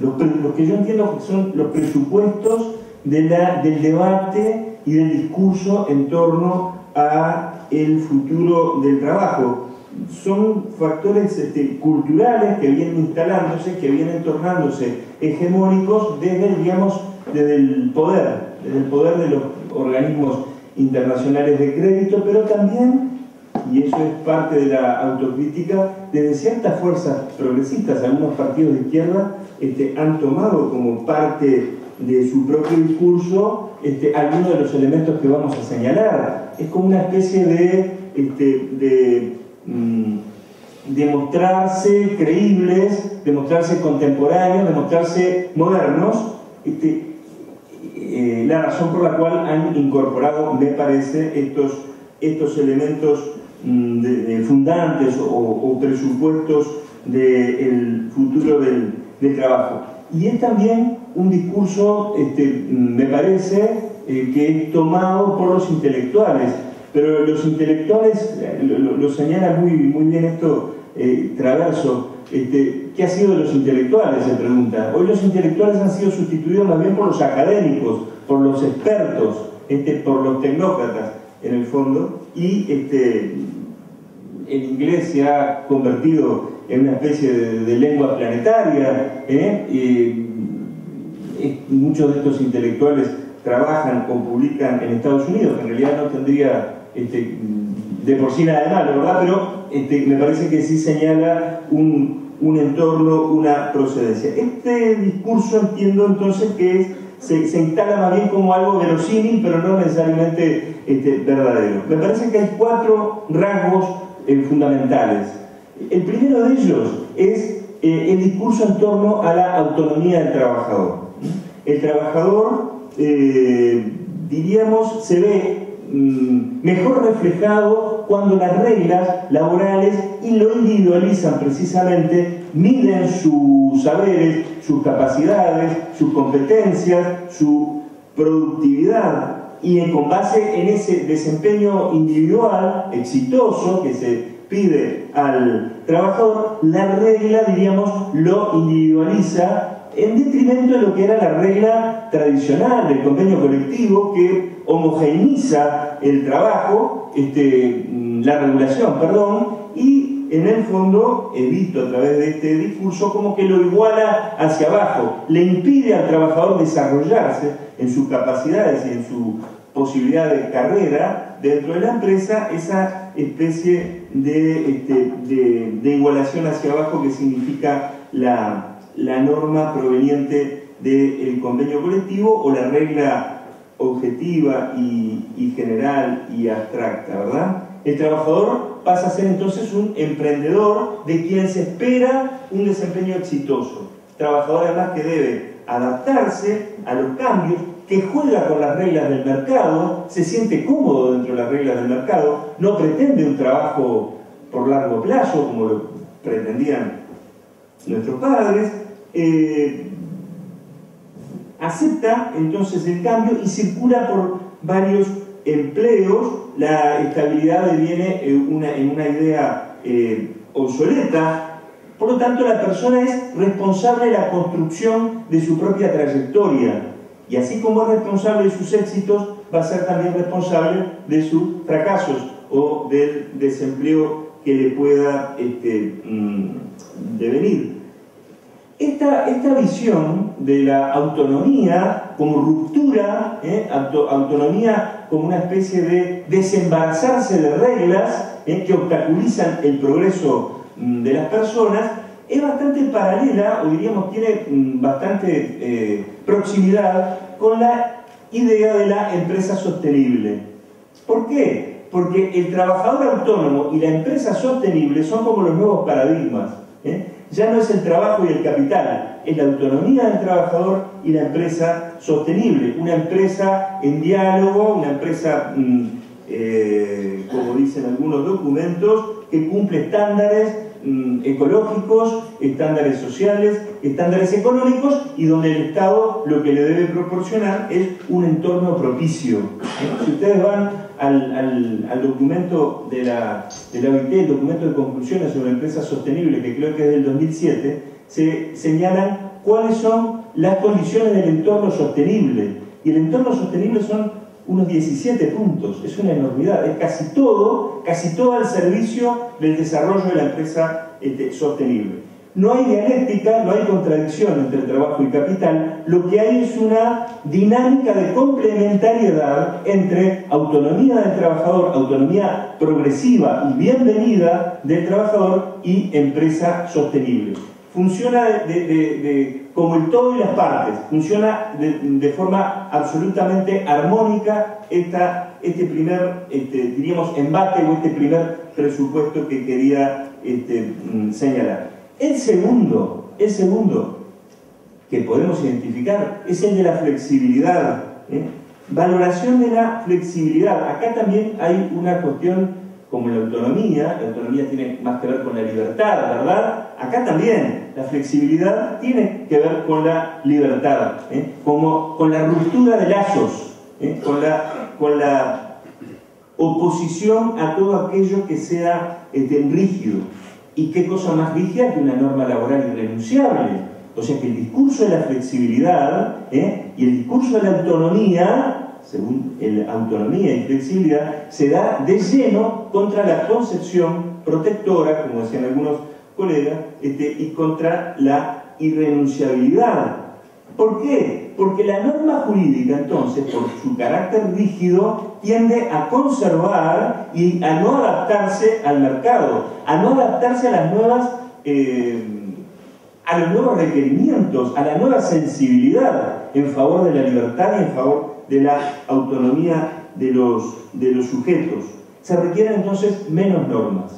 lo que yo entiendo que son los presupuestos del debate y del discurso en torno a el futuro del trabajo. Son factores culturales que vienen instalándose, que vienen tornándose hegemónicos desde, digamos, desde el poder de los organismos internacionales de crédito, pero también, y eso es parte de la autocrítica, desde ciertas fuerzas progresistas. Algunos partidos de izquierda han tomado como parte de su propio discurso algunos de los elementos que vamos a señalar. Es como una especie de mostrarse creíbles, de mostrarse contemporáneos, de mostrarse modernos, la razón por la cual han incorporado, me parece, estos elementos fundantes o presupuestos del futuro del trabajo. Y es también un discurso, me parece, que es tomado por los intelectuales, pero los intelectuales, lo señala muy bien esto Traverso. ¿Qué ha sido de los intelectuales?, se pregunta. Hoy los intelectuales han sido sustituidos más bien por los académicos, por los expertos, por los tecnócratas, en el fondo, y el inglés se ha convertido en una especie de lengua planetaria. Muchos de estos intelectuales trabajan o publican en Estados Unidos, que en realidad no tendría de por sí nada de malo, ¿verdad? Pero me parece que sí señala un entorno, una procedencia. Este discurso entiendo entonces que se instala más bien como algo verosímil, pero no necesariamente verdadero. Me parece que hay 4 rasgos fundamentales. El primero de ellos es el discurso en torno a la autonomía del trabajador. El trabajador, diríamos, se ve mejor reflejado cuando las reglas laborales y lo individualizan precisamente, miden sus saberes, sus capacidades, sus competencias, su productividad, y con base en ese desempeño individual exitoso que se pide al trabajador, la regla, diríamos, lo individualiza en detrimento de lo que era la regla tradicional del convenio colectivo, que homogeneiza el trabajo, la regulación, perdón, y en el fondo, he visto a través de este discurso, como que lo iguala hacia abajo, le impide al trabajador desarrollarse en sus capacidades y en su posibilidad de carrera dentro de la empresa, esa especie de igualación hacia abajo que significa la norma proveniente del convenio colectivo o la regla objetiva y general y abstracta, ¿verdad? El trabajador pasa a ser entonces un emprendedor de quien se espera un desempeño exitoso. Trabajador además que debe adaptarse a los cambios, que juega con las reglas del mercado, se siente cómodo dentro de las reglas del mercado, no pretende un trabajo por largo plazo como lo pretendían nuestros padres, acepta entonces el cambio y circula por varios empleos. La estabilidad deviene en una idea obsoleta. Por lo tanto, la persona es responsable de la construcción de su propia trayectoria, y así como es responsable de sus éxitos, va a ser también responsable de sus fracasos o del desempleo que le pueda devenir. Esta visión de la autonomía como ruptura, autonomía como una especie de desembarazarse de reglas que obstaculizan el progreso de las personas, es bastante paralela, o diríamos tiene bastante proximidad con la idea de la empresa sostenible. ¿Por qué? Porque el trabajador autónomo y la empresa sostenible son como los nuevos paradigmas. Ya no es el trabajo y el capital, es la autonomía del trabajador y la empresa sostenible. Una empresa en diálogo, una empresa, como dicen algunos documentos, que cumple estándares ecológicos, estándares sociales, estándares económicos, y donde el Estado lo que le debe proporcionar es un entorno propicio. Si ustedes van al documento de la OIT, el documento de conclusiones sobre empresas sostenibles, que creo que es del 2007, se señalan cuáles son las condiciones del entorno sostenible. Y el entorno sostenible son unos 17 puntos, es una enormidad, es casi todo al servicio del desarrollo de la empresa sostenible. No hay dialéctica, no hay contradicción entre trabajo y capital, lo que hay es una dinámica de complementariedad entre autonomía del trabajador, autonomía progresiva y bienvenida del trabajador y empresa sostenible. Funciona como el todo y las partes, funciona de forma absolutamente armónica este primer, diríamos, embate o este primer presupuesto que quería señalar. El segundo que podemos identificar es el de la flexibilidad. Valoración de la flexibilidad. Acá también hay una cuestión como la autonomía tiene más que ver con la libertad, ¿verdad? Acá también la flexibilidad tiene que ver con la libertad, como con la ruptura de lazos, con la oposición a todo aquello que sea rígido. ¿Y qué cosa más rígida que una norma laboral irrenunciable? O sea que el discurso de la flexibilidad y el discurso de la autonomía, según la autonomía y flexibilidad, se da de lleno contra la concepción protectora, como decían algunos colegas, y contra la irrenunciabilidad. ¿Por qué? Porque la norma jurídica, entonces, por su carácter rígido, tiende a conservar y a no adaptarse al mercado, a no adaptarse a las nuevas, a los nuevos requerimientos, a la nueva sensibilidad en favor de la libertad y en favor de la autonomía de los sujetos. Se requieren entonces menos normas.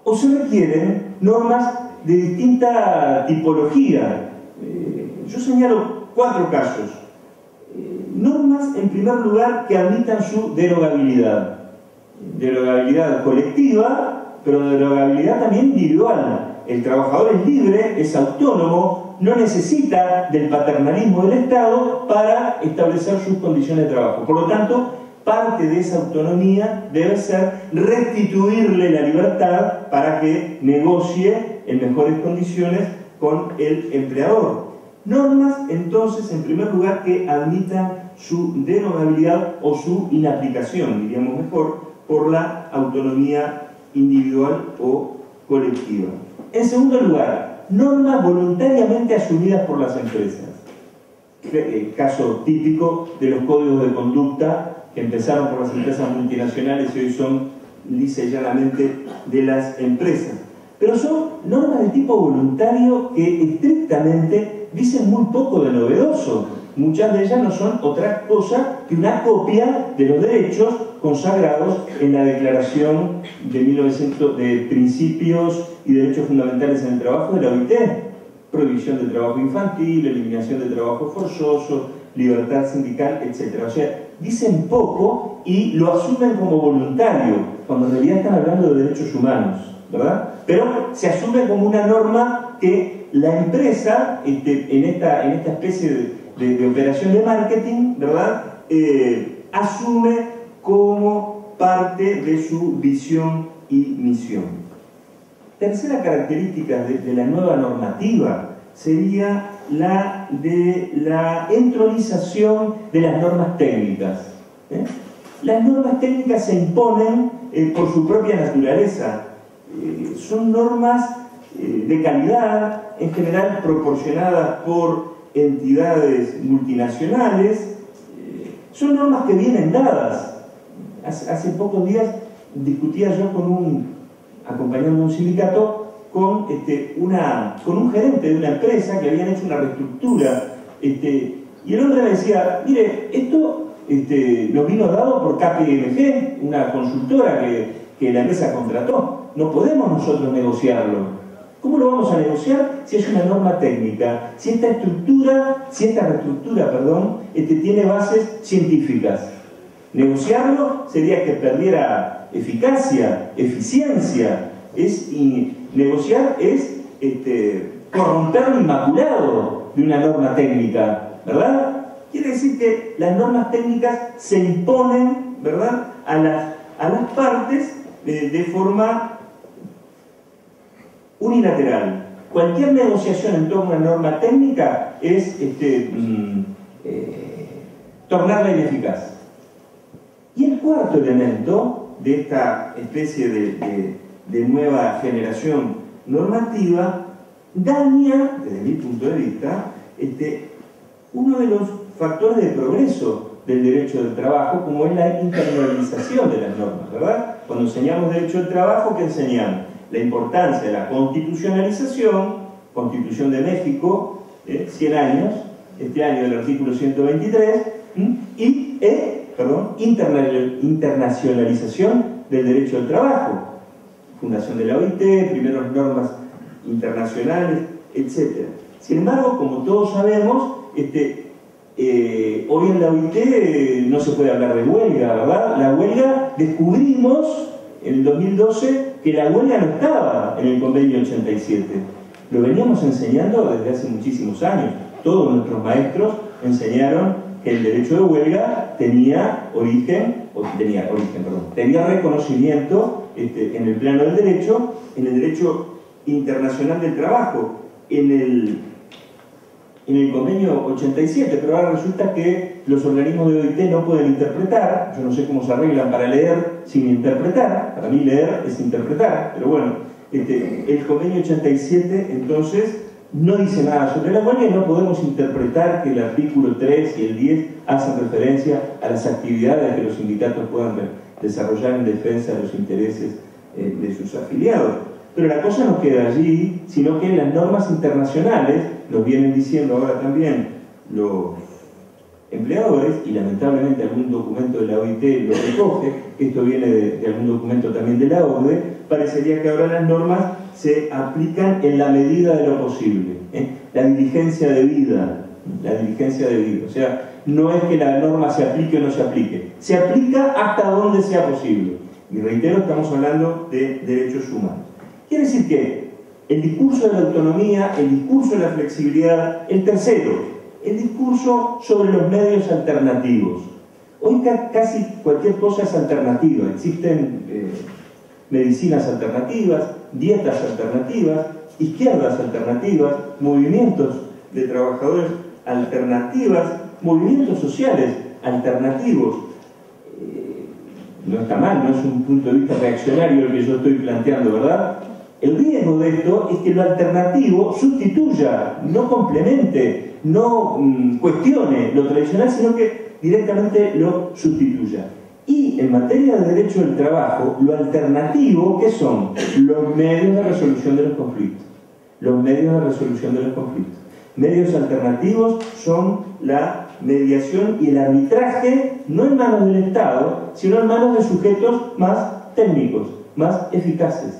O se requieren normas de distinta tipología. Yo señalo 4 casos. Normas, en primer lugar, que admitan su derogabilidad. Derogabilidad colectiva, pero derogabilidad también individual. El trabajador es libre, es autónomo, no necesita del paternalismo del Estado para establecer sus condiciones de trabajo. Por lo tanto, parte de esa autonomía debe ser restituirle la libertad para que negocie en mejores condiciones con el empleador. Normas, entonces, en primer lugar, que admitan su derogabilidad o su inaplicación, diríamos mejor, por la autonomía individual o colectiva. En segundo lugar, normas voluntariamente asumidas por las empresas. El caso típico de los códigos de conducta que empezaron por las empresas multinacionales y hoy son lisa y llanamente de las empresas. Pero son normas de tipo voluntario que estrictamente dicen muy poco de novedoso. Muchas de ellas no son otra cosa que una copia de los derechos consagrados en la Declaración de Principios y Derechos Fundamentales en el Trabajo de la OIT. Prohibición del trabajo infantil, eliminación del trabajo forzoso, libertad sindical, etc. O sea, dicen poco y lo asumen como voluntario, cuando en realidad están hablando de derechos humanos, ¿verdad? Pero se asume como una norma que la empresa, en esta especie de operación de marketing, ¿verdad? Asume como parte de su visión y misión. Tercera característica de la nueva normativa sería la de la entronización de las normas técnicas. Las normas técnicas se imponen por su propia naturaleza. Son normas de calidad, en general proporcionadas por entidades multinacionales. Son normas que vienen dadas. Hace pocos días discutía yo acompañando a un sindicato con un gerente de una empresa que habían hecho una reestructura, y el hombre me decía, mire, esto nos vino dado por KPMG, una consultora que la empresa contrató, no podemos nosotros negociarlo. ¿Cómo lo vamos a negociar si es una norma técnica? Si esta reestructura, tiene bases científicas. Negociarlo sería que perdiera eficacia, eficiencia. Negociar es corromper lo inmaculado de una norma técnica, ¿verdad? Quiere decir que las normas técnicas se imponen, ¿verdad?, a las partes de forma unilateral. cualquier negociación en torno a una norma técnica es tornarla ineficaz. Y el cuarto elemento de esta especie de nueva generación normativa daña, desde mi punto de vista, uno de los factores de progreso del derecho del trabajo, como es la internalización de las normas, ¿verdad? Cuando enseñamos derecho del trabajo, ¿qué enseñamos? La importancia de la constitucionalización, Constitución de México, 100 años, este año del artículo 123, y internacionalización del derecho del trabajo, fundación de la OIT, primeras normas internacionales, etc. Sin embargo, como todos sabemos, hoy en la OIT no se puede hablar de huelga, ¿verdad? La huelga, descubrimos en el 2012 que la huelga no estaba en el convenio 87. Lo veníamos enseñando desde hace muchísimos años. Todos nuestros maestros enseñaron que el derecho de huelga tenía reconocimiento en el plano del derecho, en el derecho internacional del trabajo, en el convenio 87, pero ahora resulta que los organismos de OIT no pueden interpretar. Yo no sé cómo se arreglan para leer sin interpretar. Para mí leer es interpretar, pero bueno, el convenio 87 entonces no dice nada sobre la huelga y no podemos interpretar que el artículo 3 y el 10 hacen referencia a las actividades que los sindicatos puedan desarrollar en defensa de los intereses de sus afiliados. Pero la cosa no queda allí, sino que las normas internacionales, nos vienen diciendo ahora también los empleadores, y lamentablemente algún documento de la OIT lo recoge, esto viene de algún documento también de la OCDE, parecería que ahora las normas se aplican en la medida de lo posible. La diligencia debida, o sea, no es que la norma se aplique o no se aplica hasta donde sea posible. Y reitero, estamos hablando de derechos humanos. Quiere decir que el discurso de la autonomía, el discurso de la flexibilidad, el tercero, el discurso sobre los medios alternativos. Hoy casi cualquier cosa es alternativa. Existen medicinas alternativas, dietas alternativas, izquierdas alternativas, movimientos de trabajadores alternativas, movimientos sociales alternativos. No está mal, no es un punto de vista reaccionario el que yo estoy planteando, ¿verdad? El riesgo de esto es que lo alternativo sustituya, no complemente, no cuestione lo tradicional, sino que directamente lo sustituya. Y en materia de derecho del trabajo, lo alternativo, ¿qué son? Los medios de resolución de los conflictos. Los medios de resolución de los conflictos. Medios alternativos son la mediación y el arbitraje, no en manos del Estado, sino en manos de sujetos más técnicos, más eficaces.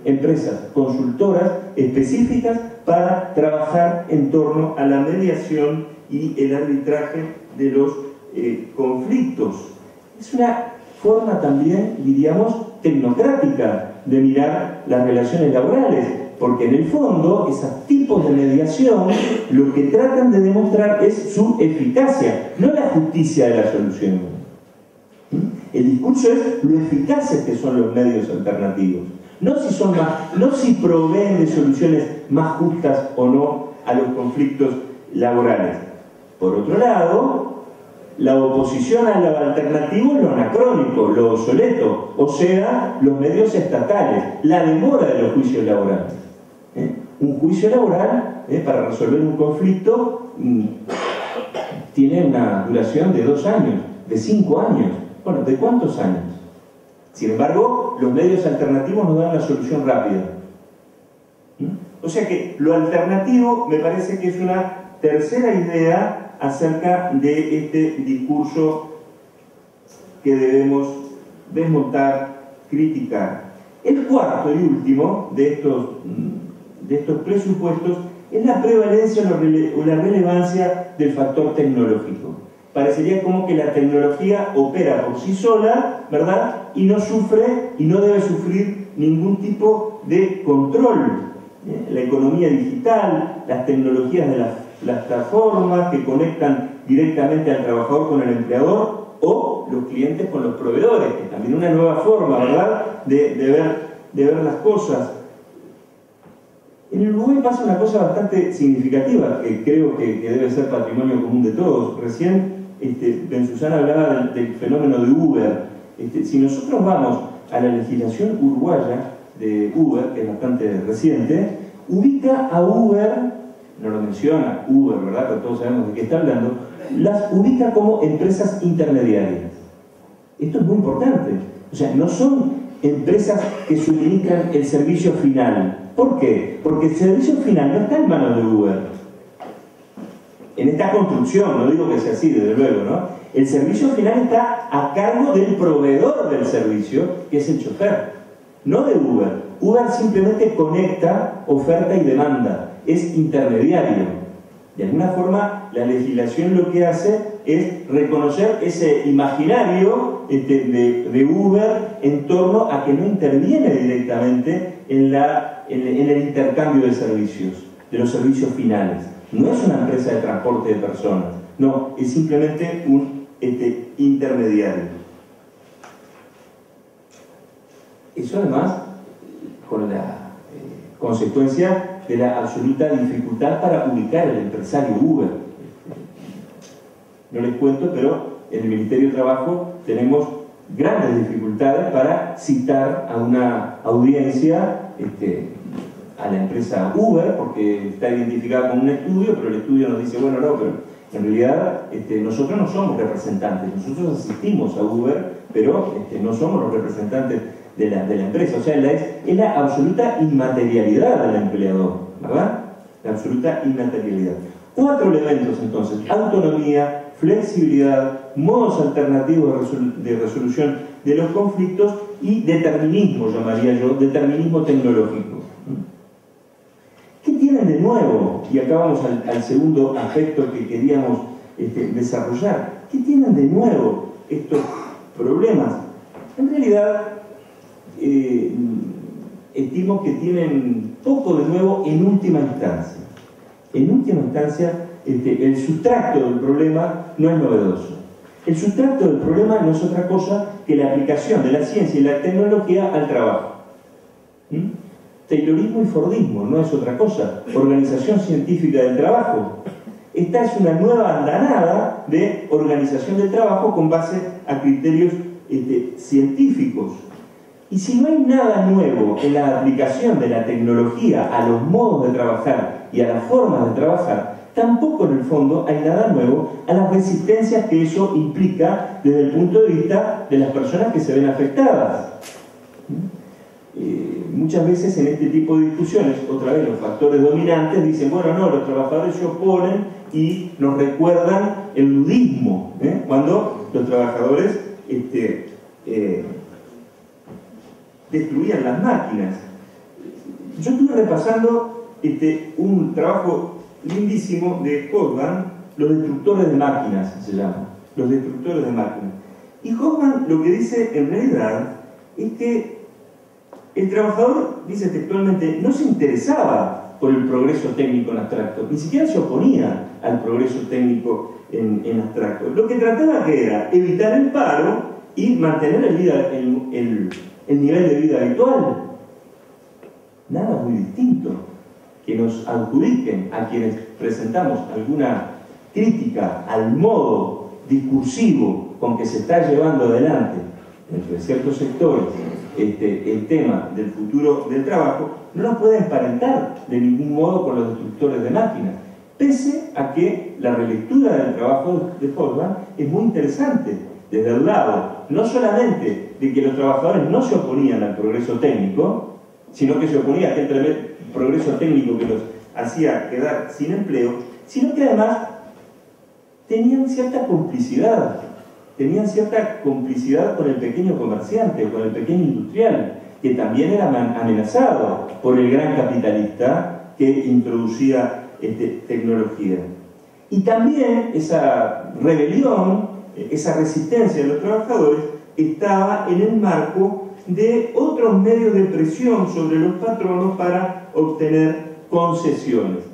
Empresas consultoras específicas para trabajar en torno a la mediación y el arbitraje de los conflictos. Es una forma también, diríamos, tecnocrática de mirar las relaciones laborales, porque en el fondo esos tipos de mediación lo que tratan de demostrar es su eficacia, no la justicia de la solución. El discurso es lo eficaces que son los medios alternativos. No si proveen de soluciones más justas o no a los conflictos laborales. Por otro lado, la oposición a lo alternativo es lo anacrónico, lo obsoleto, o sea, los medios estatales, la demora de los juicios laborales. Un juicio laboral, para resolver un conflicto, tiene una duración de 2 años, de 5 años. Bueno, ¿de cuántos años? Sin embargo, los medios alternativos nos dan la solución rápida. O sea que lo alternativo me parece que es una tercera idea acerca de este discurso que debemos desmontar, criticar. El cuarto y último de estos presupuestos es la prevalencia o la relevancia del factor tecnológico. Parecería como que la tecnología opera por sí sola, ¿verdad? Y no sufre y no debe sufrir ningún tipo de control. La economía digital, las tecnologías de las plataformas que conectan directamente al trabajador con el empleador o los clientes con los proveedores, que también es una nueva forma, ¿verdad?, de ver las cosas. En el Uruguay pasa una cosa bastante significativa, que creo que debe ser patrimonio común de todos. Recién Ben-Susana hablaba del fenómeno de Uber. Si nosotros vamos a la legislación uruguaya de Uber, que es bastante reciente, ubica a Uber, no lo menciona Uber, ¿verdad? Pero todos sabemos de qué está hablando, las ubica como empresas intermediarias. Esto es muy importante. O sea, no son empresas que suministran el servicio final. ¿Por qué? Porque el servicio final no está en manos de Uber. En esta construcción, no digo que sea así, desde luego, ¿no? El servicio final está a cargo del proveedor del servicio, que es el chofer, no de Uber. Uber simplemente conecta oferta y demanda, es intermediario. De alguna forma, la legislación lo que hace es reconocer ese imaginario de Uber en torno a que no interviene directamente en el intercambio de servicios, de los servicios finales. No es una empresa de transporte de personas, no, es simplemente un intermediario. Eso además con la consecuencia de la absoluta dificultad para ubicar al empresario Uber. No les cuento, pero en el Ministerio de Trabajo tenemos grandes dificultades para citar a una audiencia a la empresa Uber, porque está identificada con un estudio, pero el estudio nos dice, bueno, no, pero en realidad nosotros no somos representantes, nosotros asistimos a Uber, pero no somos los representantes de la empresa. O sea, es la absoluta inmaterialidad del empleador, ¿verdad? La absoluta inmaterialidad. 4 elementos entonces: autonomía, flexibilidad, modos alternativos de resolución de los conflictos y determinismo, llamaría yo, determinismo tecnológico. ¿Qué tienen de nuevo? Y acá vamos al segundo aspecto que queríamos desarrollar. ¿Qué tienen de nuevo estos problemas? En realidad, estimo que tienen poco de nuevo en última instancia. En última instancia, el sustrato del problema no es novedoso. El sustrato del problema no es otra cosa que la aplicación de la ciencia y la tecnología al trabajo. Taylorismo y Fordismo no es otra cosa. Organización científica del trabajo. Esta es una nueva andanada de organización del trabajo con base a criterios científicos. Y si no hay nada nuevo en la aplicación de la tecnología a los modos de trabajar y a las formas de trabajar, tampoco en el fondo hay nada nuevo a las resistencias que eso implica desde el punto de vista de las personas que se ven afectadas. Muchas veces en este tipo de discusiones, otra vez los factores dominantes dicen, bueno, no, los trabajadores se oponen y nos recuerdan el ludismo, cuando los trabajadores destruían las máquinas. Yo estuve repasando un trabajo lindísimo de Hobsbawm, Los destructores de máquinas se llama, Los destructores de máquinas. Y Hobsbawm lo que dice en realidad es que el trabajador, dice textualmente, no se interesaba por el progreso técnico en abstracto, ni siquiera se oponía al progreso técnico en abstracto. Lo que trataba que era evitar el paro y mantener el nivel de vida habitual. Nada muy distinto que nos adjudiquen a quienes presentamos alguna crítica al modo discursivo con que se está llevando adelante entre ciertos sectores el tema del futuro del trabajo, no nos puede emparentar de ningún modo con los destructores de máquinas, pese a que la relectura del trabajo de Hobsbawm es muy interesante, desde el lado no solamente de que los trabajadores no se oponían al progreso técnico, sino que se oponía a aquel progreso técnico que los hacía quedar sin empleo, sino que además tenían cierta complicidad con el pequeño comerciante, con el pequeño industrial, que también era amenazado por el gran capitalista que introducía tecnología. Y también esa rebelión, esa resistencia de los trabajadores estaba en el marco de otros medios de presión sobre los patronos para obtener concesiones.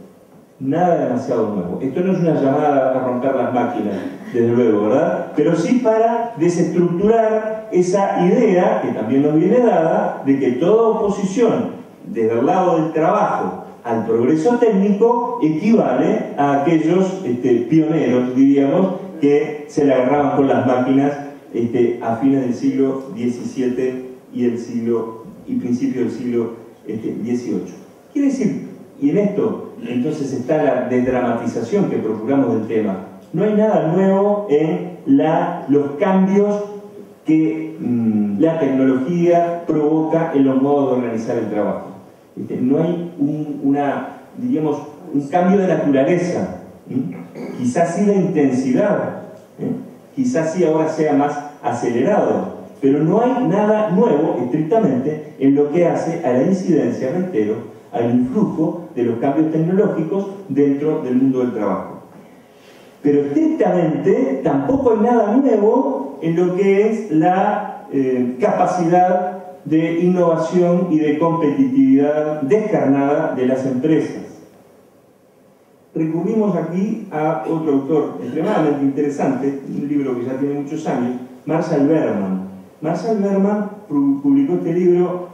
Nada demasiado nuevo. Esto no es una llamada a romper las máquinas, desde luego, ¿verdad? Pero sí para desestructurar esa idea, que también nos viene dada, de que toda oposición desde el lado del trabajo al progreso técnico equivale a aquellos pioneros, diríamos, que se le agarraban con las máquinas a fines del siglo XVII y principios del siglo XVIII. Quiere decir, y en esto entonces está la desdramatización que procuramos del tema, no hay nada nuevo en los cambios que la tecnología provoca en los modos de organizar el trabajo. No hay un cambio de naturaleza, quizás sí de intensidad, quizás sí ahora sea más acelerado, pero no hay nada nuevo estrictamente en lo que hace a la incidencia, reitero, al influjo de los cambios tecnológicos dentro del mundo del trabajo. Pero estrictamente tampoco hay nada nuevo en lo que es la capacidad de innovación y de competitividad descarnada de las empresas. Recurrimos aquí a otro autor extremadamente interesante, un libro que ya tiene muchos años, Marshall Berman. Marshall Berman publicó este libro,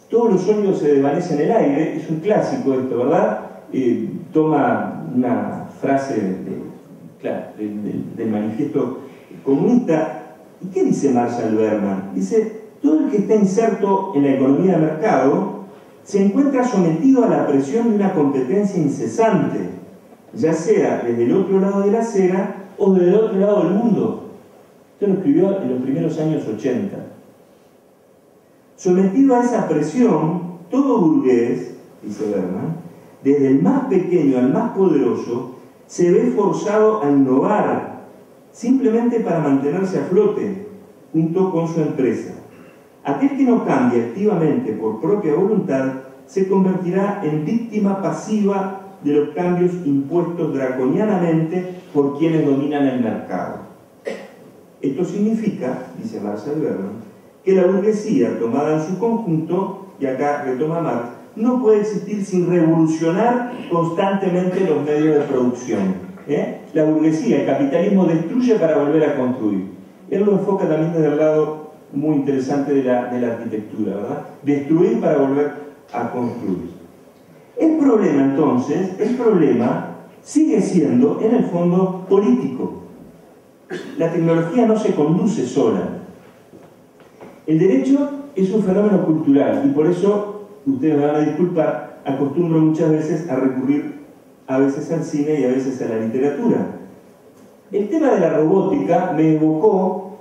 Todos los sueños se desvanecen en el aire, es un clásico esto, ¿verdad? Toma una frase del manifiesto comunista. ¿Y qué dice Marshall Berman? Dice: todo el que está inserto en la economía de mercado se encuentra sometido a la presión de una competencia incesante, ya sea desde el otro lado de la acera o desde el otro lado del mundo. Esto lo escribió en los primeros años 80. Sometido a esa presión, todo burgués, dice Berman, desde el más pequeño al más poderoso, se ve forzado a innovar, simplemente para mantenerse a flote, junto con su empresa. Aquel que no cambie activamente por propia voluntad, se convertirá en víctima pasiva de los cambios impuestos draconianamente por quienes dominan el mercado. Esto significa, dice Marshall Berman, que la burguesía tomada en su conjunto, y acá retoma Marx, no puede existir sin revolucionar constantemente los medios de producción. La burguesía, el capitalismo destruye para volver a construir. Él lo enfoca también desde el lado muy interesante de la arquitectura, ¿verdad? Destruir para volver a construir. El problema entonces, sigue siendo en el fondo político. La tecnología no se conduce sola. El derecho es un fenómeno cultural y por eso, ustedes me van a disculpar, acostumbro muchas veces a recurrir a veces al cine y a veces a la literatura. El tema de la robótica me evocó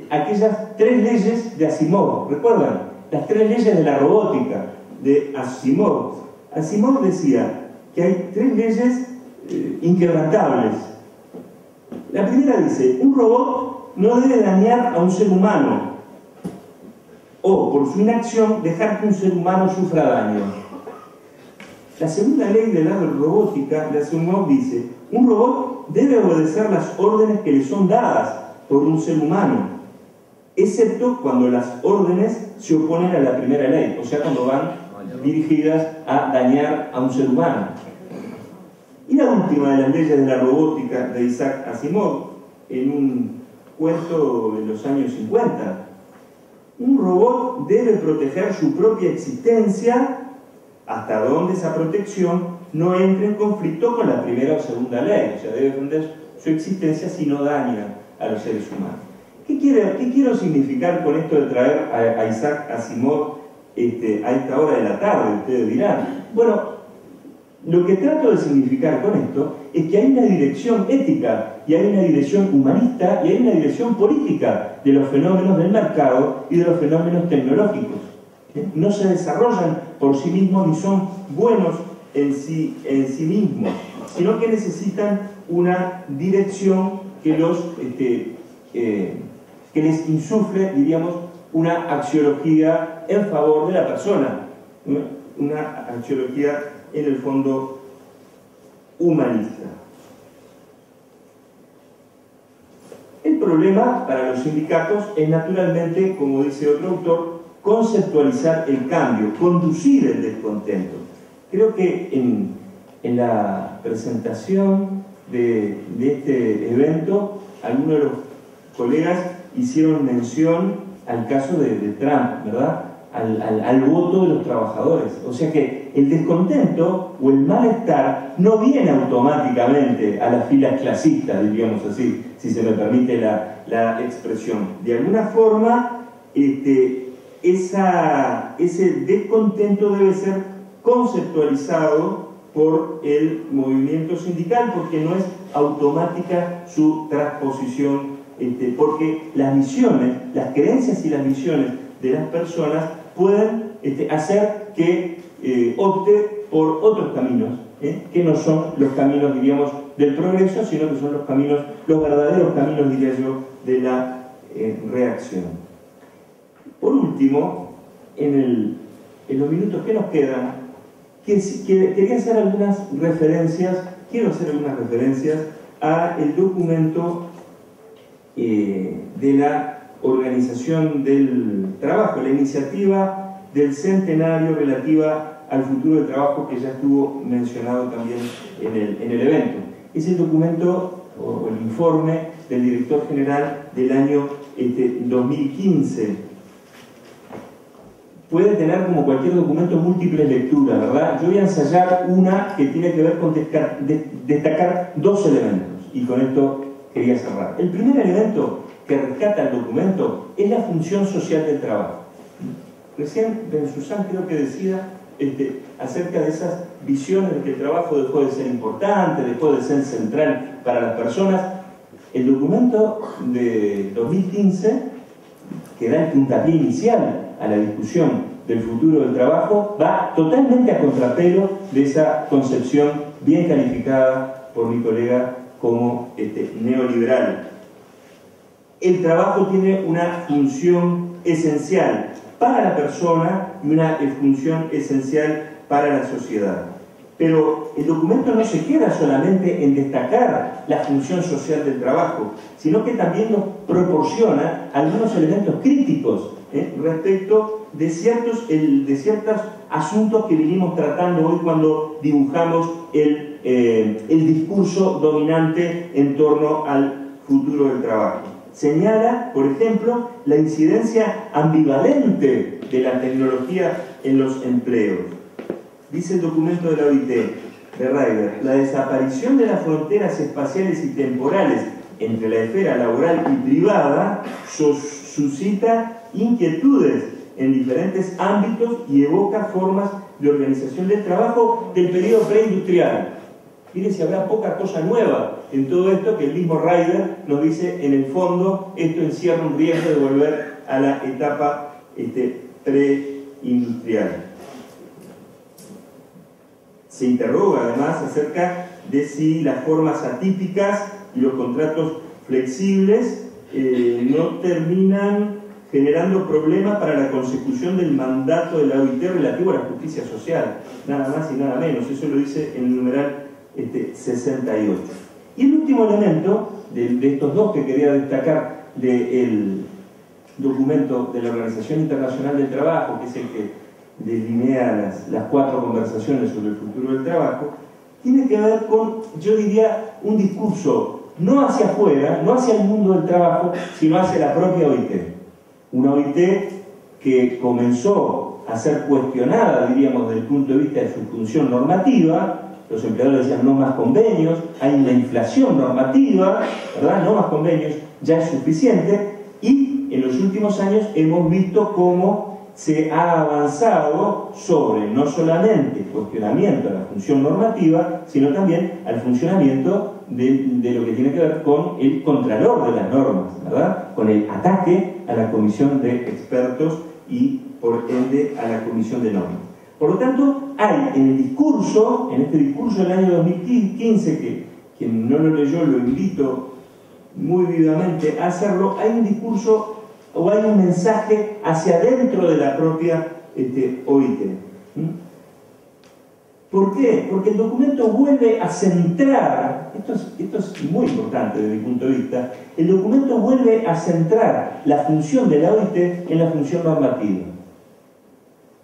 aquellas 3 leyes de Asimov. ¿Recuerdan? Las 3 leyes de la robótica de Asimov. Asimov decía que hay 3 leyes inquebrantables. La primera dice: un robot no debe dañar a un ser humano o, por su inacción, dejar que un ser humano sufra daño. La segunda ley de la robótica de Asimov dice: un robot debe obedecer las órdenes que le son dadas por un ser humano, excepto cuando las órdenes se oponen a la primera ley, o sea, cuando van dirigidas a dañar a un ser humano. Y la última de las leyes de la robótica de Isaac Asimov, en un cuento de los años 50, un robot debe proteger su propia existencia hasta donde esa protección no entre en conflicto con la primera o segunda ley, o sea, debe defender su existencia si no daña a los seres humanos. ¿Qué quiero significar con esto de traer a Isaac Asimov a esta hora de la tarde? Ustedes dirán. Bueno, lo que trato de significar con esto es que hay una dirección ética y hay una dirección humanista y hay una dirección política de los fenómenos del mercado y de los fenómenos tecnológicos. No se desarrollan por sí mismos ni son buenos en sí mismos, sino que necesitan una dirección que les insufle, diríamos, una axiología en favor de la persona, una axiología en el fondo humanista. El problema para los sindicatos es naturalmente, como dice otro autor, conceptualizar el cambio, conducir el descontento. Creo que en la presentación de este evento, algunos de los colegas hicieron mención al caso de Trump, ¿verdad? al voto de los trabajadores. O sea que el descontento o el malestar no viene automáticamente a las filas clasistas, diríamos así, si se me permite la expresión. De alguna forma, ese descontento debe ser conceptualizado por el movimiento sindical, porque no es automática su transposición, porque las misiones, las creencias y las misiones de las personas pueden hacer que opte por otros caminos, que no son los caminos, diríamos, del progreso, sino que son los caminos, los verdaderos caminos, diría yo, de la reacción. Por último, en los minutos que nos quedan, quería hacer algunas referencias, al documento de la Organización del Trabajo, la iniciativa del centenario relativa al futuro del trabajo, que ya estuvo mencionado también en el evento. Es el documento o el informe del director general del año 2015. Puede tener, como cualquier documento, múltiples lecturas, ¿verdad? Yo voy a ensayar una que tiene que ver con destacar dos elementos, y con esto quería cerrar. El primer elemento que rescata el documento es la función social del trabajo. Recién Bensusan creo que decía acerca de esas visiones de que el trabajo dejó de ser importante, dejó de ser central para las personas. El documento de 2015, que da el puntapié inicial a la discusión del futuro del trabajo, va totalmente a contrapelo de esa concepción bien calificada por mi colega como neoliberal. El trabajo tiene una función esencial para la persona y una función esencial para la sociedad. Pero el documento no se queda solamente en destacar la función social del trabajo, sino que también nos proporciona algunos elementos críticos respecto de ciertos asuntos que vinimos tratando hoy cuando dibujamos el discurso dominante en torno al futuro del trabajo. Señala, por ejemplo, la incidencia ambivalente de la tecnología en los empleos. Dice el documento de la OIT, de Ryder, la desaparición de las fronteras espaciales y temporales entre la esfera laboral y privada suscita inquietudes en diferentes ámbitos y evoca formas de organización del trabajo del periodo preindustrial. Mire si habrá poca cosa nueva en todo esto, que el mismo Ryder nos dice, en el fondo, esto encierra un riesgo de volver a la etapa preindustrial. Se interroga además acerca de si las formas atípicas y los contratos flexibles no terminan generando problemas para la consecución del mandato de la OIT relativo a la justicia social. Nada más y nada menos. Eso lo dice en el numeral 68. Y el último elemento de estos dos que quería destacar del documento de la Organización Internacional del Trabajo, que es el que delinea las 4 conversaciones sobre el futuro del trabajo, tiene que ver con, yo diría, un discurso no hacia afuera, no hacia el mundo del trabajo, sino hacia la propia OIT. Una OIT que comenzó a ser cuestionada, diríamos, desde el punto de vista de su función normativa. Los empleadores decían no más convenios, hay una inflación normativa, ¿verdad? No más convenios, ya es suficiente. Y en los últimos años hemos visto cómo se ha avanzado sobre no solamente cuestionamiento a la función normativa, sino también al funcionamiento de lo que tiene que ver con el contralor de las normas, ¿verdad? Con el ataque a la comisión de expertos y, por ende, a la comisión de normas. Por lo tanto, hay en el discurso, en este discurso del año 2015, que quien no lo leyó lo invito muy vivamente a hacerlo, hay un discurso o hay un mensaje hacia adentro de la propia OIT. ¿Por qué? Porque el documento vuelve a centrar, esto es muy importante desde mi punto de vista, el documento vuelve a centrar la función de la OIT en la función normativa.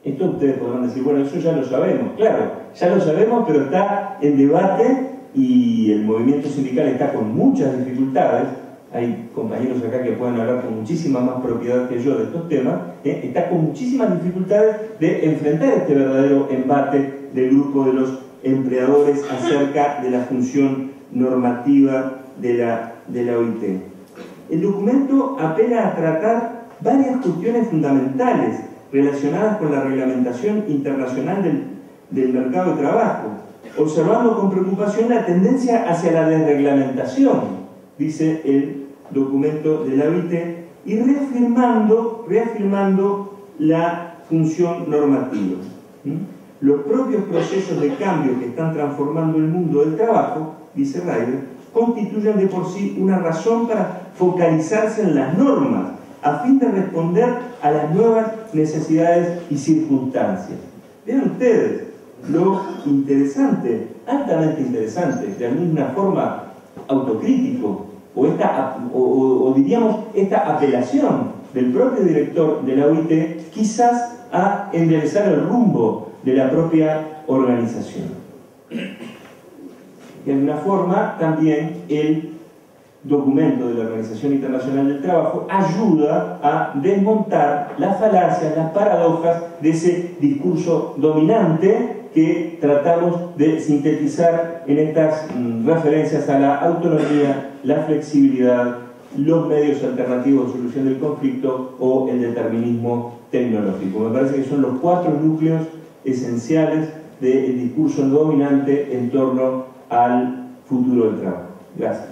Esto ustedes podrán decir, bueno, eso ya lo sabemos. Claro, ya lo sabemos, pero está en debate y el movimiento sindical está con muchas dificultades hay compañeros acá que pueden hablar con muchísima más propiedad que yo de estos temas, está con muchísimas dificultades de enfrentar este verdadero embate del grupo de los empleadores acerca de la función normativa de la OIT. El documento apela a tratar varias cuestiones fundamentales relacionadas con la reglamentación internacional del mercado de trabajo, observando con preocupación la tendencia hacia la desreglamentación, dice el documento de la OIT, y reafirmando la función normativa. Los propios procesos de cambio que están transformando el mundo del trabajo, dice Ryder, constituyen de por sí una razón para focalizarse en las normas a fin de responder a las nuevas necesidades y circunstancias. Vean ustedes lo interesante, altamente interesante, de alguna forma autocrítico, o diríamos esta apelación del propio director de la OIT quizás a enderezar el rumbo de la propia organización. De alguna forma también el documento de la Organización Internacional del Trabajo ayuda a desmontar las falacias, las paradojas de ese discurso dominante que tratamos de sintetizar en estas referencias a la autonomía, la flexibilidad, los medios alternativos de solución del conflicto o el determinismo tecnológico. Me parece que son los 4 núcleos esenciales del discurso dominante en torno al futuro del trabajo. Gracias.